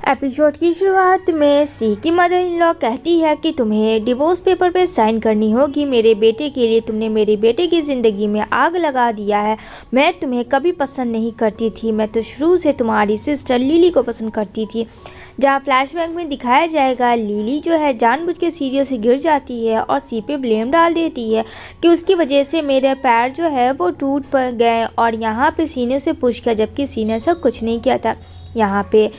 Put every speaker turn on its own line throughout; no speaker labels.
Episode की शुरुआत में सी की मदर इन लॉ कहती है कि तुम्हें डिवोर्स पेपर पे साइन करनी होगी। मेरे बेटे के लिए तुमने मेरे बेटे की ज़िंदगी में आग लगा दिया है। मैं तुम्हें कभी पसंद नहीं करती थी, मैं तो शुरू से तुम्हारी सिस्टर लिली को पसंद करती थी। जहाँ फ्लैशबैक में दिखाया जाएगा लिली जो है जानबूझ के सीढ़ियों से गिर जाती है और सी पे ब्लेम डाल देती है कि उसकी वजह से मेरे पैर जो है वो टूट पड़ गए और यहाँ पे सीने से पुश किया, जबकि सी ने ऐसा कुछ नहीं किया था। यहाँ पे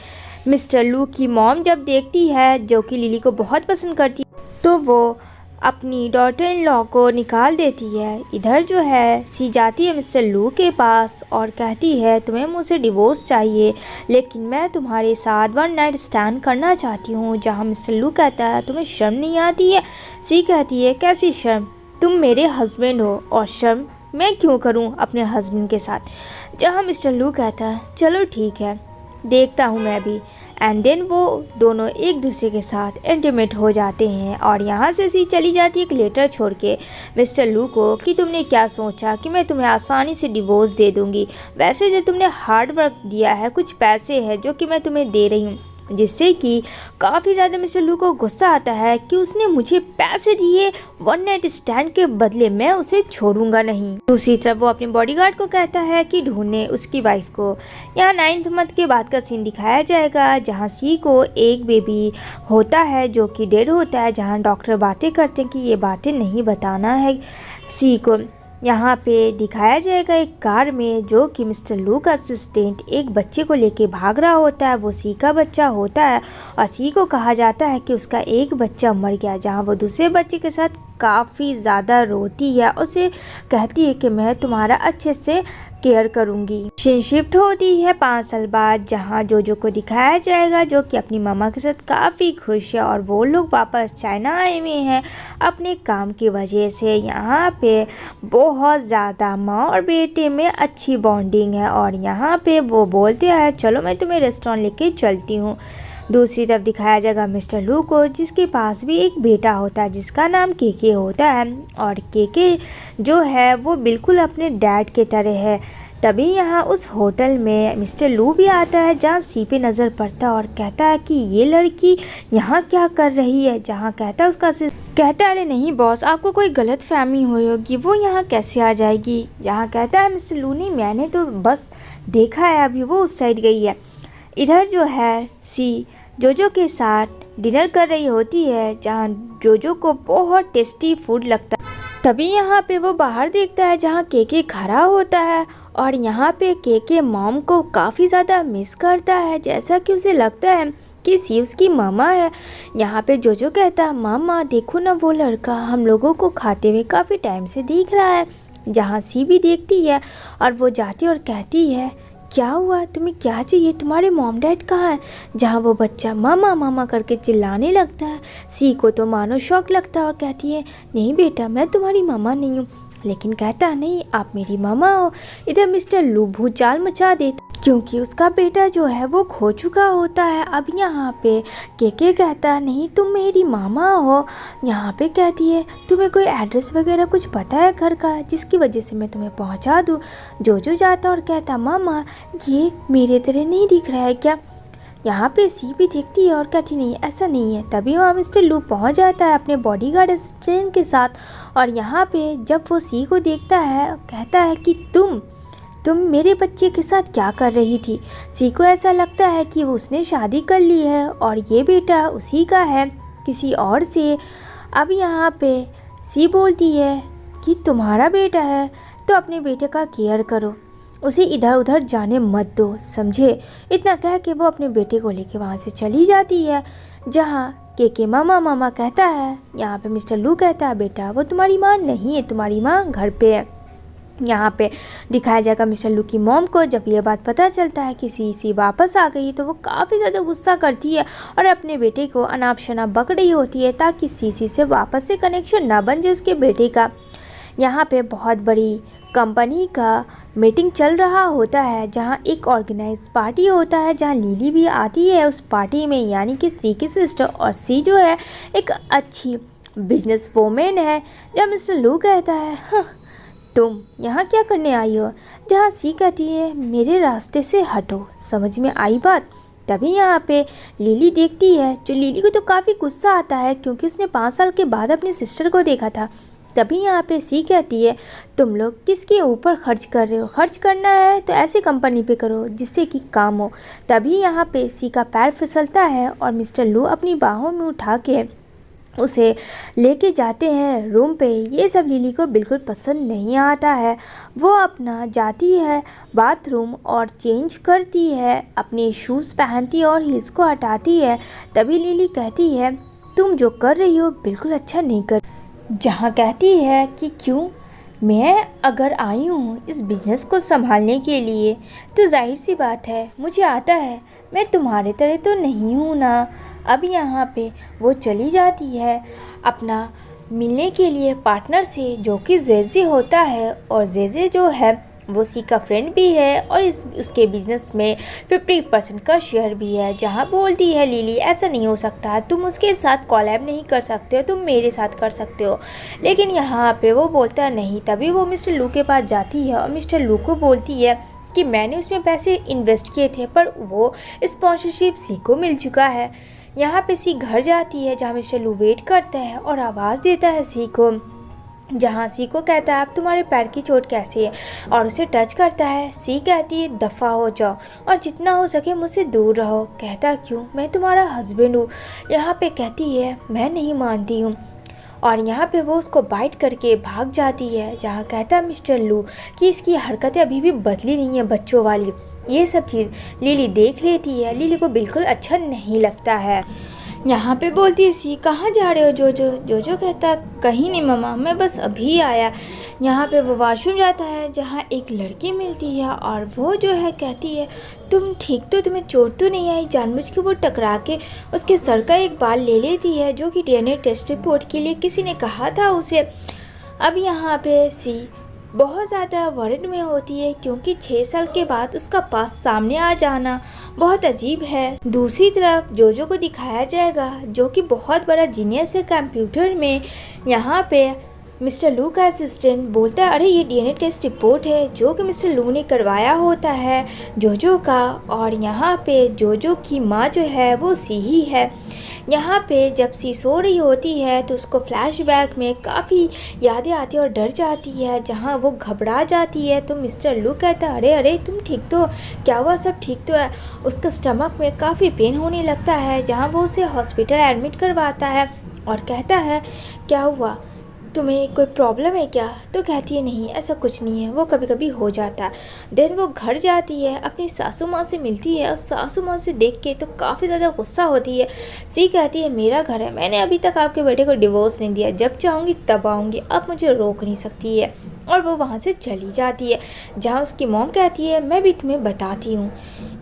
मिस्टर लू की मॉम जब देखती है, जो कि लिली को बहुत पसंद करती है, तो वो अपनी डॉटर इन लॉ को निकाल देती है। इधर जो है सी जाती है मिस्टर लू के पास और कहती है तुम्हें मुझसे डिवोर्स चाहिए, लेकिन मैं तुम्हारे साथ वन नाइट स्टैंड करना चाहती हूँ। जहाँ मिस्टर लू कहता है तुम्हें शर्म नहीं आती है। सी कहती है कैसी शर्म, तुम मेरे हस्बैंड हो और शर्म मैं क्यों करूँ अपने हस्बैंड के साथ। जहाँ मिस्टर लू कहता है चलो ठीक है, देखता हूँ मैं भी। एंड देन वो दोनों एक दूसरे के साथ इंटीमेट हो जाते हैं और यहाँ से सी चली जाती है एक लेटर छोड़ के मिस्टर लू को कि तुमने क्या सोचा कि मैं तुम्हें आसानी से डिवोर्स दे दूँगी। वैसे जो तुमने हार्ड वर्क दिया है, कुछ पैसे हैं जो कि मैं तुम्हें दे रही हूँ, जिससे कि काफ़ी ज़्यादा मिस्टर लू को गुस्सा आता है कि उसने मुझे पैसे दिए वन नाइट स्टैंड के बदले, मैं उसे छोड़ूंगा नहीं। दूसरी तरफ वो अपने बॉडीगार्ड को कहता है कि ढूंढने उसकी वाइफ को। यहाँ 9th मंथ के बाद का सीन दिखाया जाएगा जहाँ सी को एक बेबी होता है जो कि डेड होता है। जहाँ डॉक्टर बातें करते हैं कि ये बातें नहीं बताना है सी को। यहाँ पे दिखाया जाएगा एक कार में जो कि मिस्टर लू का असिस्टेंट एक बच्चे को लेके भाग रहा होता है। वो सी का बच्चा होता है और सी को कहा जाता है कि उसका एक बच्चा मर गया। जहाँ वो दूसरे बच्चे के साथ काफ़ी ज़्यादा रोती है, उसे कहती है कि मैं तुम्हारा अच्छे से केयर करूँगी। सीन शिफ्ट होती है 5 साल बाद, जहाँ जोजो को दिखाया जाएगा जो कि अपनी मामा के साथ काफ़ी खुश है और वो लोग वापस चाइना आए हुए हैं अपने काम की वजह से। यहाँ पे बहुत ज़्यादा माँ और बेटे में अच्छी बॉन्डिंग है और यहाँ पे वो बोलते हैं चलो मैं तुम्हें रेस्टोरेंट लेके चलती हूँ। दूसरी तरफ दिखाया जाएगा मिस्टर लू को, जिसके पास भी एक बेटा होता है जिसका नाम केके होता है और केके जो है वो बिल्कुल अपने डैड के तरह है। तभी यहाँ उस होटल में मिस्टर लू भी आता है जहाँ सी पे नज़र पड़ता है और कहता है कि ये लड़की यहाँ क्या कर रही है। जहाँ कहता है उसका कहता है अरे नहीं बॉस, आपको कोई गलत फहमी हुई होगी, वो यहाँ कैसे आ जाएगी। यहाँ कहता है मिस्टर लू नहीं, मैंने तो बस देखा है, अभी वो उस साइड गई है। इधर जो है सी जोजो के साथ डिनर कर रही होती है जहाँ जोजो को बहुत टेस्टी फूड लगता है। तभी यहाँ पे वो बाहर देखता है जहाँ केके खड़ा होता है और यहाँ पे केके मॉम को काफ़ी ज़्यादा मिस करता है, जैसा कि उसे लगता है कि सी उसकी मामा है। यहाँ पे जोजो कहता है मामा देखो ना वो लड़का हम लोगों को खाते हुए काफ़ी टाइम से दिख रहा है। जहाँ सी भी देखती है और वो जाती और कहती है क्या हुआ, तुम्हें क्या चाहिए, तुम्हारे मॉम डैड कहाँ हैं। जहाँ वो बच्चा मामा मामा करके चिल्लाने लगता है। सी को तो मानो शौक लगता है और कहती है नहीं बेटा मैं तुम्हारी मामा नहीं हूँ, लेकिन कहता नहीं आप मेरी मामा हो। इधर मिस्टर लू भूचाल मचा देता क्योंकि उसका बेटा जो है वो खो चुका होता है। अब यहाँ पे केके कहता है नहीं तुम मेरी मामा हो। यहाँ पे कहती है तुम्हें कोई एड्रेस वगैरह कुछ पता है घर का जिसकी वजह से मैं तुम्हें पहुँचा दूँ। जोजो जाता और कहता मामा ये मेरे तरह नहीं दिख रहा है क्या। यहाँ पे सी भी देखती है और कहती नहीं ऐसा नहीं है। तभी वहाँ मिस्टर लू पहुँच जाता है अपने बॉडीगार्ड असिस्टेंट के साथ और यहाँ पे जब वो सी को देखता है कहता है कि तुम मेरे बच्चे के साथ क्या कर रही थी। सी को ऐसा लगता है कि वो उसने शादी कर ली है और ये बेटा उसी का है किसी और से। अब यहाँ पे सी बोलती है कि तुम्हारा बेटा है तो अपने बेटे का केयर करो, उसे इधर उधर जाने मत दो, समझे। इतना कह के वो अपने बेटे को लेके वहाँ से चली जाती है। जहाँ केके मामा मामा कहता है, यहाँ पे मिस्टर लू कहता है बेटा वो तुम्हारी माँ नहीं है, तुम्हारी माँ घर पे है। यहाँ पे दिखाया जाएगा मिस्टर लू की मॉम को जब ये बात पता चलता है कि सी वापस आ गई तो वो काफ़ी ज़्यादा गुस्सा करती है और अपने बेटे को अनाप शनाप बक रही होती है ताकि सी से वापस से कनेक्शन ना बन जाए उसके बेटे का। यहाँ पे बहुत बड़ी कंपनी का मीटिंग चल रहा होता है जहाँ एक ऑर्गेनाइज पार्टी होता है जहाँ लिली भी आती है उस पार्टी में, यानी कि सी की सिस्टर। और सी जो है एक अच्छी बिजनेस वोमेन है। जब मिस्टर लू कहता है हाँ तुम यहाँ क्या करने आई हो। जहाँ सी कहती है मेरे रास्ते से हटो, समझ में आई बात। तभी यहाँ पे लिली देखती है, जो लिली को तो काफ़ी गुस्सा आता है क्योंकि उसने 5 साल के बाद अपनी सिस्टर को देखा था। तभी यहाँ पे सी कहती है, तुम लोग किसके ऊपर खर्च कर रहे हो? खर्च करना है तो ऐसी कंपनी पे करो जिससे कि काम हो। तभी यहाँ पे सी का पैर फिसलता है और मिस्टर लू अपनी बाहों में उठा के उसे लेके जाते हैं रूम पे। ये सब लिली को बिल्कुल पसंद नहीं आता है। वो अपना जाती है बाथरूम और चेंज करती है, अपने शूज़ पहनती है और हील्स को हटाती है। तभी लिली कहती है, तुम जो कर रही हो बिल्कुल अच्छा नहीं कर। जहाँ कहती है कि क्यों, मैं अगर आई हूँ इस बिज़नेस को संभालने के लिए तो जाहिर सी बात है मुझे आता है, मैं तुम्हारे तरह तो नहीं हूँ ना। अब यहाँ पे वो चली जाती है अपना मिलने के लिए पार्टनर से, जो कि जेजे होता है। और जेजे जो है वो सी का फ्रेंड भी है और उसके बिज़नेस में 50% का शेयर भी है। जहाँ बोलती है लिली, ऐसा नहीं हो सकता, तुम उसके साथ कोलैब नहीं कर सकते हो, तुम मेरे साथ कर सकते हो। लेकिन यहाँ पे वो बोलता है नहीं। तभी वो मिस्टर लू के पास जाती है और मिस्टर लू को बोलती है कि मैंने उसमें पैसे इन्वेस्ट किए थे पर वो स्पॉन्सरशिप सी को मिल चुका है। यहाँ पे सी घर जाती है जहाँ मिस्टर लू वेट करता है और आवाज़ देता है सी को, जहाँ सी को कहता है अब तुम्हारे पैर की चोट कैसी है, और उसे टच करता है। सी कहती है दफ़ा हो जाओ और जितना हो सके मुझसे दूर रहो। कहता क्यों, मैं तुम्हारा हस्बैंड हूँ। यहाँ पे कहती है मैं नहीं मानती हूँ और यहाँ पे वो उसको बाइट करके भाग जाती है। जहाँ कहता है मिस्टर लू कि इसकी हरकतें अभी भी बदली नहीं है बच्चों वाली। ये सब चीज़ लिली देख लेती है। लिली को बिल्कुल अच्छा नहीं लगता है। यहाँ पे बोलती है सी, कहाँ जा रहे हो जोजो? जोजो कहता कहीं नहीं मम्मा, मैं बस अभी आया। यहाँ पे वो वॉशरूम जाता है जहाँ एक लड़की मिलती है और वो जो है कहती है तुम ठीक तो, तुम्हें चोट तो नहीं आई? जानबूझ के वो टकरा के उसके सर का एक बाल ले लेती है, जो कि डीएनए टेस्ट रिपोर्ट के लिए किसी ने कहा था उसे। अब यहाँ पे सी बहुत ज़्यादा वरिड में होती है क्योंकि 6 साल के बाद उसका पास सामने आ जाना बहुत अजीब है। दूसरी तरफ जोजो को दिखाया जाएगा जो कि बहुत बड़ा जीनियस है कंप्यूटर में। यहाँ पे मिस्टर लू का असिस्टेंट बोलता है अरे ये डीएनए टेस्ट रिपोर्ट है जो कि मिस्टर लू ने करवाया होता है जोजो का। और यहाँ पे जोजो की माँ जो है वो सी ही है। यहाँ पे जब सी सो रही होती है तो उसको फ्लैशबैक में काफ़ी यादें आती है और डर जाती है, जहाँ वो घबरा जाती है। तो मिस्टर लू कहता है अरे अरे तुम ठीक तो, क्या हुआ, सब ठीक तो है? उसका स्टमक में काफ़ी पेन होने लगता है, जहाँ वो उसे हॉस्पिटल एडमिट करवाता है और कहता है क्या हुआ, तुम्हें कोई प्रॉब्लम है क्या? तो कहती है नहीं ऐसा कुछ नहीं है, वो कभी कभी हो जाता है। देन वो घर जाती है, अपनी सासू माँ से मिलती है और सासू माँ से देख के तो काफ़ी ज़्यादा गुस्सा होती है। सी कहती है मेरा घर है, मैंने अभी तक आपके बेटे को डिवोर्स नहीं दिया, जब चाहूँगी तब आऊँगी, अब मुझे रोक नहीं सकती है। और वो वहाँ से चली जाती है, जहाँ उसकी मॉम कहती है मैं भी तुम्हें बताती हूँ।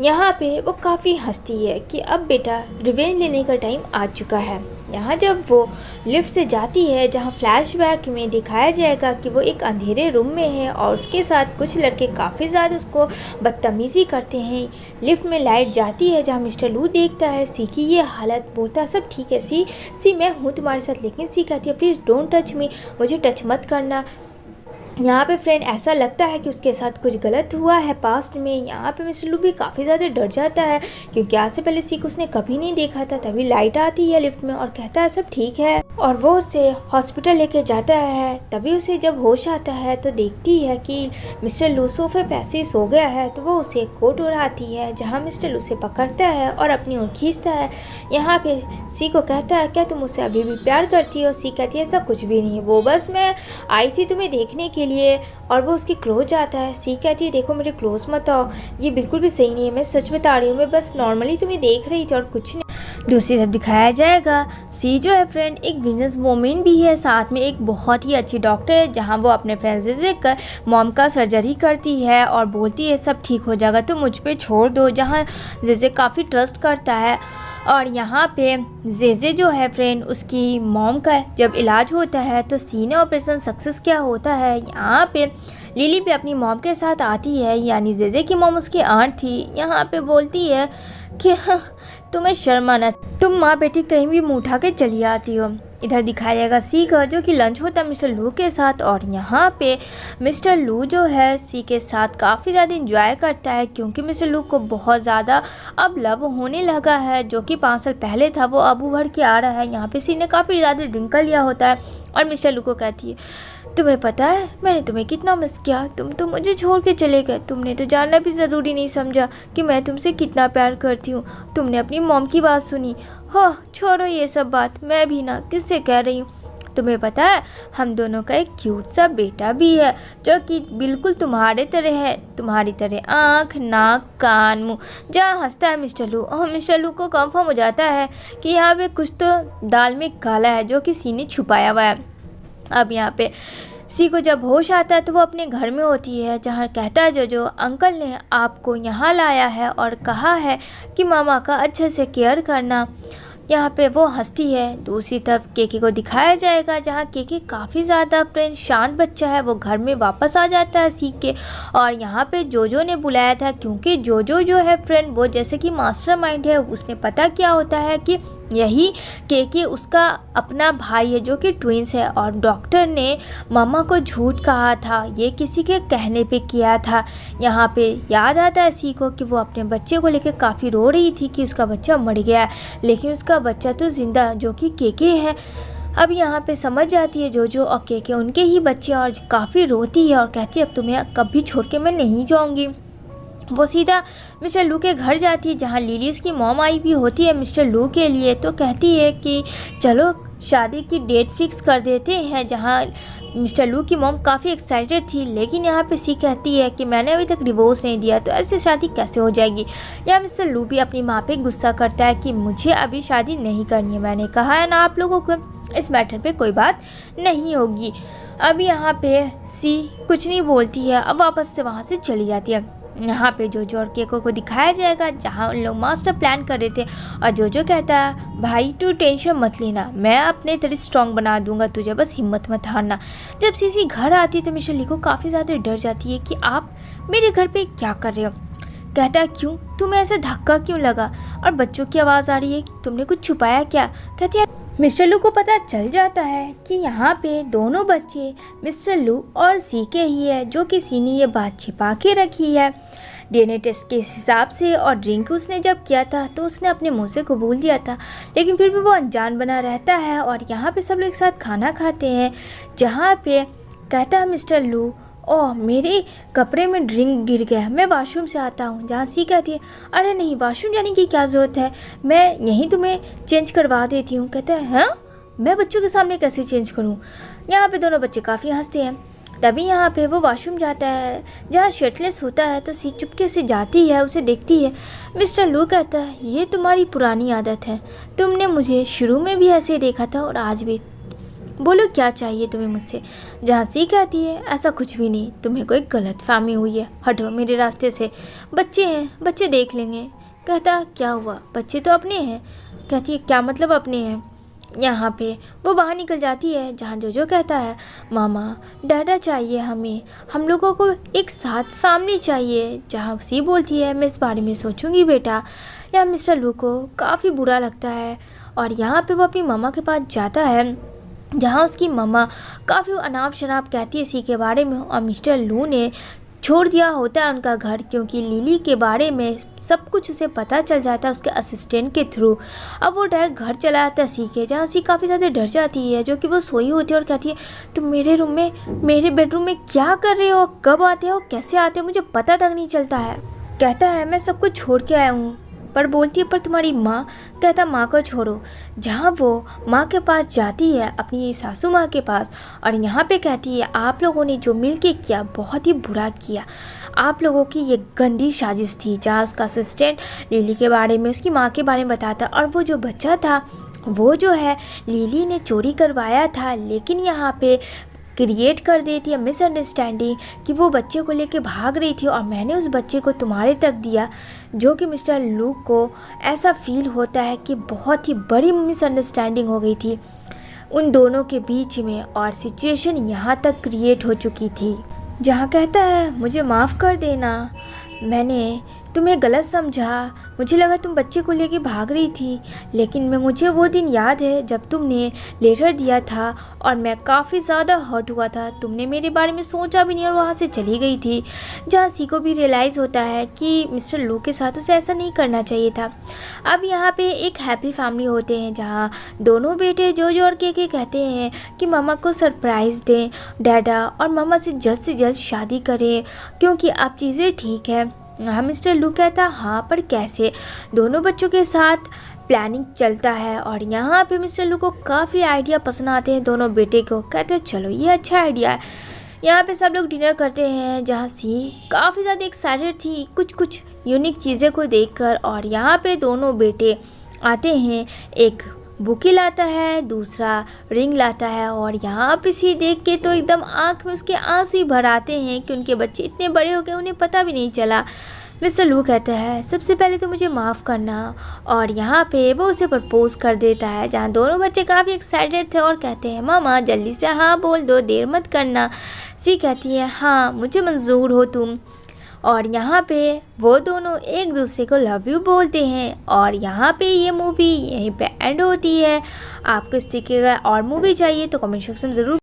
यहाँ पे वो काफ़ी हंसती है कि अब बेटा रिवेंज लेने का टाइम आ चुका है। यहाँ जब वो लिफ्ट से जाती है, जहाँ फ्लैशबैक में दिखाया जाएगा कि वो एक अंधेरे रूम में है और उसके साथ कुछ लड़के काफ़ी ज़्यादा उसको बदतमीज़ी करते हैं। लिफ्ट में लाइट जाती है, जहाँ मिस्टर लू देखता है सी की ये हालत, बोलता है सब ठीक है सी मैं हूँ तुम्हारे साथ। लेकिन सी कहती है प्लीज़ डोंट टच मी, मुझे टच मत करना। यहाँ पे फ्रेंड ऐसा लगता है कि उसके साथ कुछ गलत हुआ है पास्ट में। यहाँ पे मिस्टर लू भी काफ़ी ज़्यादा डर जाता है क्योंकि आज से पहले सी को उसने कभी नहीं देखा था। तभी लाइट आती है लिफ्ट में और कहता है सब ठीक है और वो उसे हॉस्पिटल लेके जाता है। तभी उसे जब होश आता है तो देखती है कि मिस्टर लू सोफे पे ऐसे ही सो गया है। तो वो उसे कोट उड़ाती है, जहाँ मिस्टर लू उसे पकड़ता है और अपनी ओर खींचता है। यहाँ पे सी को कहता है क्या तुम उससे अभी भी प्यार करती हो? सी कहती है ऐसा कुछ भी नहीं है, वो बस मैं आई थी तुम्हें देखने के लिए। और वो उसके क्लोज आता है। सी कहती है देखो मेरे क्लोज मत आओ, ये बिल्कुल भी सही नहीं है, मैं सच बता रही हूँ, मैं बस नॉर्मली तुम्हें देख रही थी और कुछ नहीं। दूसरी तरफ दिखाया जाएगा सी जो है फ्रेंड एक बिजनेस वूमेन भी है, साथ में एक बहुत ही अच्छी डॉक्टर है, जहाँ वो अपने फ्रेंड से देकर मॉम का सर्जरी करती है और बोलती है सब ठीक हो जाएगा तो मुझ पे छोड़ दो, जहाँ जेजे काफ़ी ट्रस्ट करता है। और यहाँ पे जेजे जो है फ्रेंड उसकी मॉम का जब इलाज होता है तो सी ने ऑपरेशन सक्सेस क्या होता है। यहाँ पे लिली भी अपनी मॉम के साथ आती है, यानी जेजे की मॉम उसकी आंट थी। यहाँ पे बोलती है कि तुम्हें शर्म आना, तुम माँ बेटी कहीं भी मुँह उठा के चली आती हो। इधर दिखाया जाएगा सी का जो कि लंच होता है मिस्टर लू के साथ, और यहाँ पे मिस्टर लू जो है सी के साथ काफ़ी ज़्यादा इंजॉय करता है, क्योंकि मिस्टर लू को बहुत ज़्यादा अब लव होने लगा है। जो कि 5 साल पहले था वो अब उभर के आ रहा है। यहाँ पे सी ने काफ़ी ज़्यादा ड्रिंक कर लिया होता है और मिस्टर लू को कहती है, तुम्हें पता है मैंने तुम्हें कितना मिस किया, तुम तो मुझे छोड़ के चले गए, तुमने तो जानना भी ज़रूरी नहीं समझा कि मैं तुमसे कितना प्यार करती हूँ, तुमने अपनी मॉम की बात सुनी। हो छोड़ो ये सब बात, मैं भी ना किससे कह रही हूँ, तुम्हें पता है हम दोनों का एक क्यूट सा बेटा भी है जो कि बिल्कुल तुम्हारे तरह है, तुम्हारी तरह आँख नाक कान मुँह। जहाँ हंसता है मिस्टर लू, और मिस्टर लू को कंफर्म हो जाता है कि यहाँ पे कुछ तो दाल में काला है जो कि सी ने छुपाया हुआ है। अब यहाँ पे सी को जब होश आता है तो वो अपने घर में होती है, जहाँ कहता है जो अंकल ने आपको यहाँ लाया है और कहा है कि मामा का अच्छे से केयर करना। यहाँ पे वो हंसती है। दूसरी तरफ केके को दिखाया जाएगा, जहाँ केके काफ़ी ज़्यादा फ्रेंड शांत बच्चा है, वो घर में वापस आ जाता है सीख के। और यहाँ पे जोजो ने बुलाया था, क्योंकि जोजो जो है फ्रेंड वो जैसे कि मास्टरमाइंड है, उसने पता क्या होता है कि यही केके उसका अपना भाई है जो कि ट्विंस है, और डॉक्टर ने मामा को झूठ कहा था, ये किसी के कहने पे किया था। यहाँ पे याद आता है सी को कि वो अपने बच्चे को लेकर काफ़ी रो रही थी कि उसका बच्चा मर गया है, लेकिन उसका बच्चा तो जिंदा जो कि केके है। अब यहाँ पे समझ जाती है जोजो और केके उनके ही बच्चे, और काफ़ी रोती है और कहती है अब तुम्हें कभी छोड़ के मैं नहीं जाऊँगी। वो सीधा मिस्टर लू के घर जाती है, जहाँ लिली उसकी मॉम आई भी होती है मिस्टर लू के लिए, तो कहती है कि चलो शादी की डेट फिक्स कर देते हैं। जहाँ मिस्टर लू की मॉम काफ़ी एक्साइटेड थी, लेकिन यहाँ पे सी कहती है कि मैंने अभी तक डिवोर्स नहीं दिया तो ऐसे शादी कैसे हो जाएगी। या मिस्टर लू भी अपनी माँ पे गुस्सा करता है कि मुझे अभी शादी नहीं करनी है, मैंने कहा है ना आप लोगों को इस मैटर पे कोई बात नहीं होगी। अब यहाँ पे सी कुछ नहीं बोलती है, अब वापस से वहाँ से चली जाती है। यहाँ पे जोजो और केको को दिखाया जाएगा, जहाँ उन लोग मास्टर प्लान कर रहे थे, और जोजो कहता है भाई तू टेंशन मत लेना, मैं अपने तरह स्ट्रॉन्ग बना दूंगा तुझे, बस हिम्मत मत हारना। जब सीसी घर आती है तो मिशेली को काफ़ी ज़्यादा डर जाती है कि आप मेरे घर पे क्या कर रहे हो। कहता है क्यों, तुम्हें ऐसे धक्का क्यों लगा, और बच्चों की आवाज़ आ रही है, तुमने कुछ छुपाया क्या। कहती है मिस्टर लू को पता चल जाता है कि यहाँ पे दोनों बच्चे मिस्टर लू और सी के ही है, जो कि सी ने ये बात छिपा के रखी है डीएनए टेस्ट के हिसाब से। और ड्रिंक उसने जब किया था तो उसने अपने मुंह से कबूल दिया था, लेकिन फिर भी वो अनजान बना रहता है। और यहाँ पे सब लोग एक साथ खाना खाते हैं, जहाँ पे कहता है मिस्टर लू ओह मेरे कपड़े में ड्रिंक गिर गया, मैं वॉशरूम से आता हूँ। जहाँ सी कहती है अरे नहीं वॉशरूम जाने की क्या ज़रूरत है, मैं यहीं तुम्हें चेंज करवा देती हूँ। कहता है हाँ मैं बच्चों के सामने कैसे चेंज करूँ। यहाँ पे दोनों बच्चे काफ़ी हंसते हैं। तभी यहाँ पे वो वॉशरूम जाता है, जहाँ शर्टलेस होता है, तो सी चुपके से जाती है, उसे देखती है। मिस्टर लू कहता है ये तुम्हारी पुरानी आदत है, तुमने मुझे शुरू में भी ऐसे देखा था और आज भी, बोलो क्या चाहिए तुम्हें मुझसे। जहाँ सी कहती है ऐसा कुछ भी नहीं, तुम्हें कोई गलतफहमी हुई है, हटो मेरे रास्ते से, बच्चे हैं बच्चे देख लेंगे। कहता क्या हुआ, बच्चे तो अपने हैं। कहती है क्या मतलब अपने हैं। यहाँ पे वो बाहर निकल जाती है, जहाँ जोजो कहता है मामा डाडा चाहिए हमें, हम लोगों को एक साथ फैमिली चाहिए। जहाँ सी बोलती है मैं इस बारे में सोचूंगी बेटा। यहाँ मिस्टर लू को काफ़ी बुरा लगता है, और यहाँ पे वो अपनी मामा के पास जाता है, जहाँ उसकी मम्मा काफ़ी अनाप शनाप कहती है सी के बारे में। और मिस्टर लू ने छोड़ दिया होता है उनका घर, क्योंकि लिली के बारे में सब कुछ उसे पता चल जाता है उसके असिस्टेंट के थ्रू। अब वो डायरेक्ट घर चला आता है सी के, जहाँ सी काफ़ी ज़्यादा डर जाती है, जो कि वो सोई होती है और कहती है तुम मेरे रूम में मेरे बेडरूम में क्या कर रहे हो, कब आते हो कैसे आते हो, मुझे पता तक नहीं चलता है। कहता है मैं सब कुछ छोड़ के आया हूँ, पर बोलती है पर तुम्हारी माँ। कहता माँ को छोड़ो। जहाँ वो माँ के पास जाती है, अपनी सासू माँ के पास, और यहाँ पे कहती है आप लोगों ने जो मिलके किया बहुत ही बुरा किया, आप लोगों की ये गंदी साजिश थी। जहाँ उसका असिस्टेंट लिली के बारे में उसकी माँ के बारे में बताता, और वो जो बच्चा था वो जो है लिली ने चोरी करवाया था, लेकिन यहाँ पे क्रिएट कर देती है मिसअंडरस्टैंडिंग कि वो बच्चे को लेके भाग रही थी और मैंने उस बच्चे को तुम्हारे तक दिया, जो कि मिस्टर लू को ऐसा फील होता है कि बहुत ही बड़ी मिसअंडरस्टैंडिंग हो गई थी उन दोनों के बीच में, और सिचुएशन यहाँ तक क्रिएट हो चुकी थी। जहाँ कहता है मुझे माफ़ कर देना, मैंने तुम्हें गलत समझा। मुझे लगा तुम बच्चे को लेके भाग रही थी, लेकिन मुझे वो दिन याद है जब तुमने लेटर दिया था और मैं काफ़ी ज़्यादा हर्ट हुआ था। तुमने मेरे बारे में सोचा भी नहीं और वहाँ से चली गई थी। जहाँ सी को भी रियलाइज़ होता है कि मिस्टर लू के साथ उसे ऐसा नहीं करना चाहिए था। अब यहाँ पे एक हैप्पी फैमिली होते हैं जहाँ दोनों बेटे जोजो और के कहते हैं कि मामा को सरप्राइज़ दें डैडा, और मामा से जल्द शादी करें क्योंकि अब चीज़ें ठीक है। हाँ, मिस्टर लू कहता हाँ पर कैसे। दोनों बच्चों के साथ प्लानिंग चलता है और यहाँ पे मिस्टर लू को काफ़ी आइडिया पसंद आते हैं। दोनों बेटे को कहते हैं चलो ये अच्छा आइडिया है। यहाँ पे सब लोग डिनर करते हैं जहाँ सी काफ़ी ज़्यादा एक्साइटेड थी कुछ यूनिक चीज़ें को देखकर। और यहाँ पे दोनों बेटे आते हैं, एक बुके लाता है, दूसरा रिंग लाता है। और यहाँ पे सी देख के तो एकदम आँख में उसके आंसू ही भर आते हैं कि उनके बच्चे इतने बड़े हो गए उन्हें पता भी नहीं चला। मिस्टर लू कहता है सबसे पहले तो मुझे माफ़ करना, और यहाँ पे वो उसे प्रपोज कर देता है। जहाँ दोनों बच्चे काफ़ी एक्साइटेड थे और कहते हैं मामा जल्दी से हाँ बोल दो, देर मत करना। सी कहती है हाँ मुझे मंजूर हो तुम। और यहाँ पे वो दोनों एक दूसरे को लव यू बोलते हैं। और यहाँ पे ये मूवी यहीं पे एंड होती है। आपको इस तरीके का और मूवी चाहिए तो कमेंट सेक्शन में ज़रूर